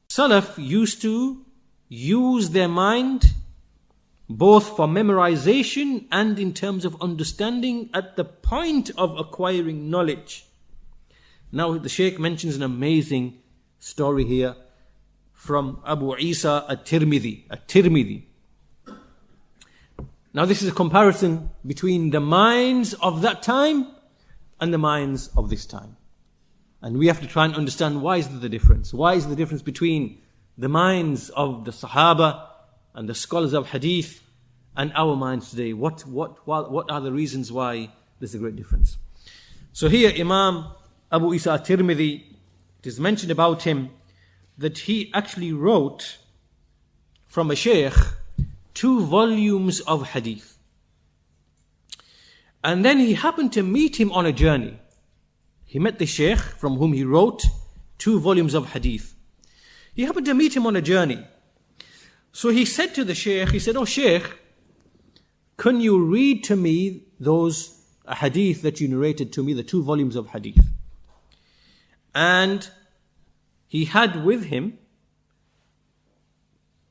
Salaf used to use their mind both for memorization and in terms of understanding at the point of acquiring knowledge. Now the Shaykh mentions an amazing story here from Abu Isa at-Tirmidhi. Now this is a comparison between the minds of that time and the minds of this time. And we have to try and understand, why is there the difference? Why is the difference between the minds of the Sahaba and the scholars of Hadith and our minds today? What are the reasons why there's a great difference? So here Imam Abu Isa at-Tirmidhi, it is mentioned about him that he actually wrote from a Shaykh 2 volumes of Hadith. And then he happened to meet him on a journey. He met the Shaykh from whom he wrote 2 volumes of Hadith. He happened to meet him on a journey. So he said to the Shaykh, he said, "Oh Shaykh, can you read to me those Hadith that you narrated to me, the 2 volumes of Hadith?" And he had with him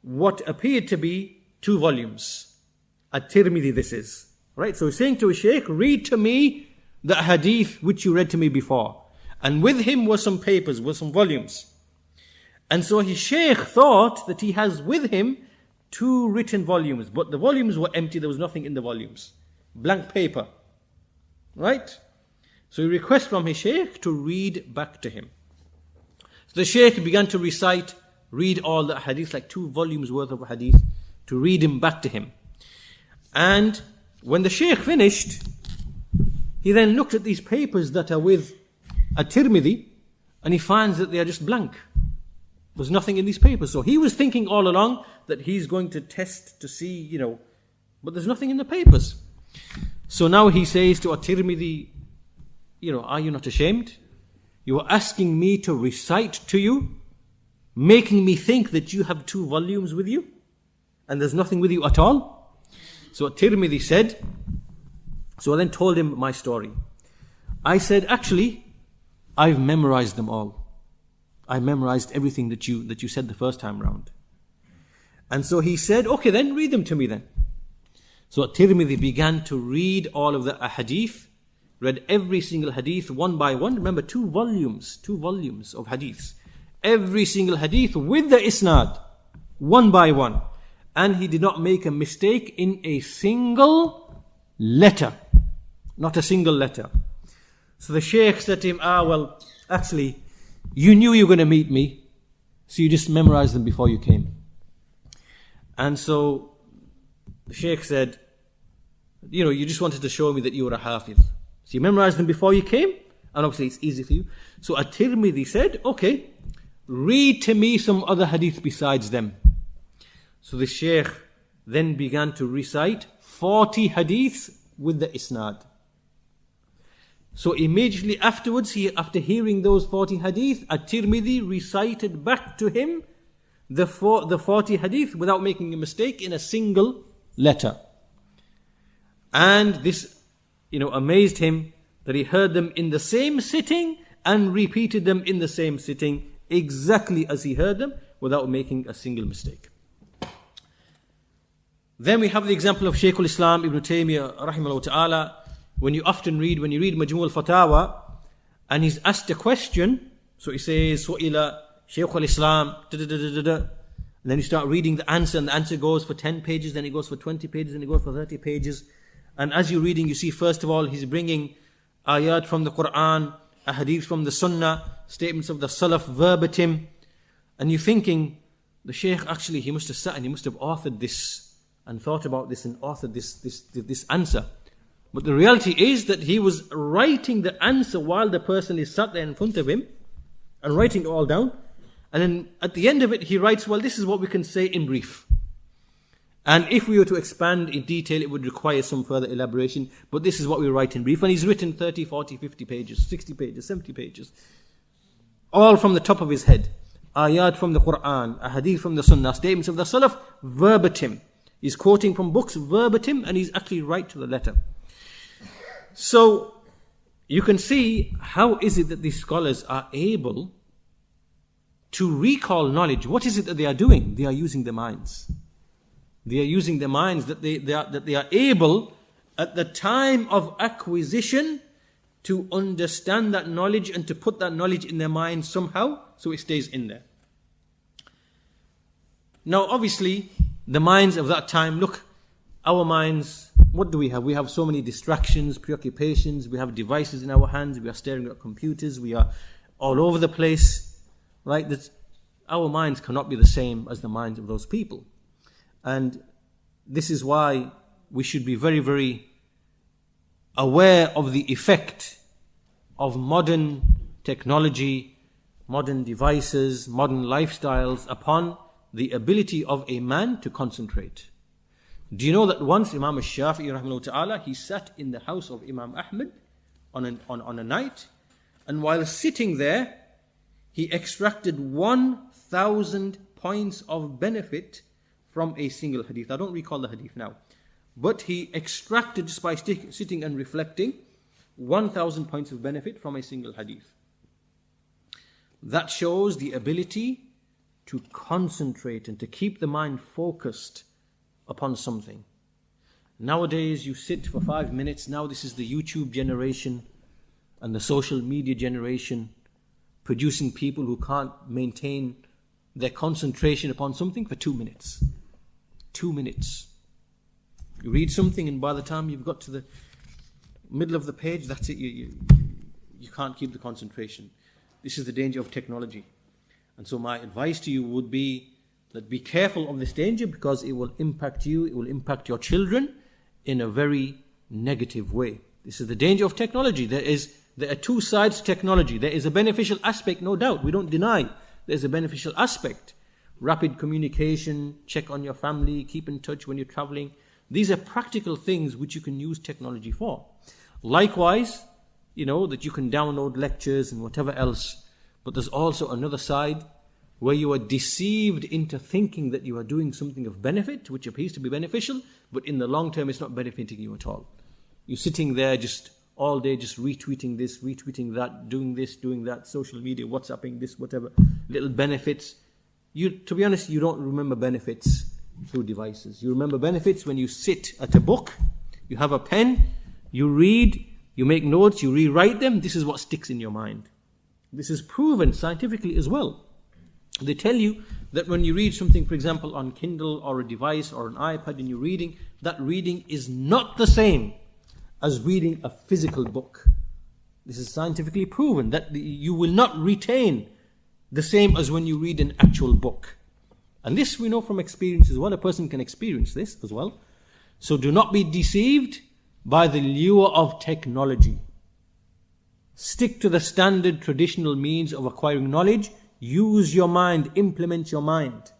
what appeared to be 2 volumes. At-Tirmidhi this is. Right? So he's saying to his Shaykh, "Read to me the Hadith which you read to me before." And with him were some papers, were some volumes. And so his Shaykh thought that he has with him 2 written volumes, but the volumes were empty, there was nothing in the volumes. Blank paper. Right? So he requests from his Shaykh to read back to him. So the Shaykh began to read all the Hadith, like 2 volumes worth of Hadith, to read him back to him. And when the Shaykh finished, he then looked at these papers that are with At-Tirmidhi, and he finds that they are just blank. There's nothing in these papers. So he was thinking all along that he's going to test to see, but there's nothing in the papers. So now he says to At-Tirmidhi, "Are you not ashamed? You are asking me to recite to you, making me think that you have 2 volumes with you, and there's nothing with you at all?" So At-Tirmidhi said, so I then told him my story. I said, "Actually, I've memorized them all. I memorized everything that you said the first time round." And so he said, "Okay then, read them to me then." So At-Tirmidhi began to read all of the Hadith, read every single Hadith one by one. Remember, 2 volumes of Hadiths. Every single Hadith with the Isnad, one by one. And he did not make a mistake in a single letter. Not a single letter. So the Shaykh said to him, "Well, actually, you knew you were going to meet me, so you just memorized them before you came." And so the Shaykh said, "You just wanted to show me that you were a Hafiz. So you memorized them before you came, and obviously it's easy for you." So At-Tirmidhi said, "Okay, read to me some other Hadith besides them." So the Shaykh then began to recite 40 Hadiths with the Isnad. So immediately afterwards, after hearing those 40 Hadith, At-Tirmidhi recited back to him the 40 Hadith without making a mistake in a single letter. And this, amazed him that he heard them in the same sitting and repeated them in the same sitting exactly as he heard them without making a single mistake. Then we have the example of Shaykh al-Islam Ibn Taymiyyah rahimahullah ta'ala. When you read Majmu' al-Fatawa, and he's asked a question, so he says, "Su'ila Shaykh al-Islam," and then you start reading the answer, and the answer goes for 10 pages, then it goes for 20 pages, then it goes for 30 pages. And as you're reading, you see, first of all, he's bringing ayat from the Quran, a hadith from the Sunnah, statements of the Salaf verbatim, and you're thinking, the Shaykh actually, he must have sat and he must have authored this, and thought about this, and authored this answer. But the reality is that he was writing the answer while the person is sat there in front of him, and writing it all down. And then at the end of it, he writes, "Well, this is what we can say in brief. And if we were to expand in detail, it would require some further elaboration. But this is what we write in brief." And he's written 30, 40, 50 pages, 60 pages, 70 pages. All from the top of his head. Ayat from the Quran, a hadith from the Sunnah, statements of the Salaf, verbatim. He's quoting from books verbatim, and he's actually right to the letter. So, you can see how is it that these scholars are able to recall knowledge, what is it that they are doing? They are using their minds. They are using their minds, that they are able at the time of acquisition to understand that knowledge and to put that knowledge in their mind somehow so it stays in there. Now obviously the minds of that time, look, our minds, what do we have? We have so many distractions, preoccupations, we have devices in our hands, we are staring at computers, we are all over the place, right? That our minds cannot be the same as the minds of those people. And this is why we should be very, very aware of the effect of modern technology, modern devices, modern lifestyles upon the ability of a man to concentrate. Do you know that once Imam Shafi'i rahimahullah ta'ala, he sat in the house of Imam Ahmad on a night, and while sitting there, he extracted 1,000 points of benefit from a single hadith. I don't recall the hadith now. But he extracted, just by sitting and reflecting, 1,000 points of benefit from a single hadith. That shows the ability to concentrate and to keep the mind focused upon something. Nowadays, you sit for 5 minutes. Now this is the YouTube generation and the social media generation, producing people who can't maintain their concentration upon something for 2 minutes. 2 minutes. You read something and by the time you've got to the middle of the page, that's it. You can't keep the concentration. This is the danger of technology. And so my advice to you would be that be careful of this danger, because it will impact you, it will impact your children in a very negative way. This is the danger of technology. There are two sides to technology. There is a beneficial aspect, no doubt. We don't deny there's a beneficial aspect. Rapid communication, check on your family, keep in touch when you're traveling. These are practical things which you can use technology for. Likewise, that you can download lectures and whatever else. But there's also another side where you are deceived into thinking that you are doing something of benefit, which appears to be beneficial, but in the long term it's not benefiting you at all. You're sitting there just all day, just retweeting this, retweeting that, doing this, doing that, social media, WhatsApping this, whatever, little benefits. To be honest, you don't remember benefits through devices. You remember benefits when you sit at a book, you have a pen, you read, you make notes, you rewrite them. This is what sticks in your mind. This is proven scientifically as well. They tell you that when you read something, for example, on Kindle or a device or an iPad and you're reading, that reading is not the same as reading a physical book. This is scientifically proven that you will not retain the same as when you read an actual book. And this we know from experience as well. A person can experience this as well. So do not be deceived by the lure of technology. Stick to the standard traditional means of acquiring knowledge. Use your mind, implement your mind.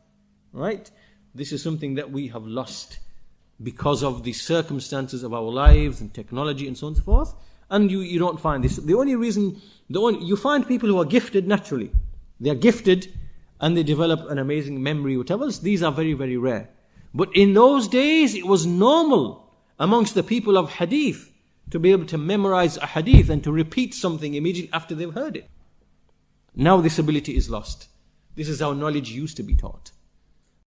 Right? This is something that we have lost because of the circumstances of our lives and technology and so on and so forth. And you don't find this. You find people who are gifted naturally. They are gifted and they develop an amazing memory, whatever else. These are very, very rare. But in those days, it was normal amongst the people of hadith to be able to memorize a hadith and to repeat something immediately after they've heard it. Now this ability is lost. This is how knowledge used to be taught.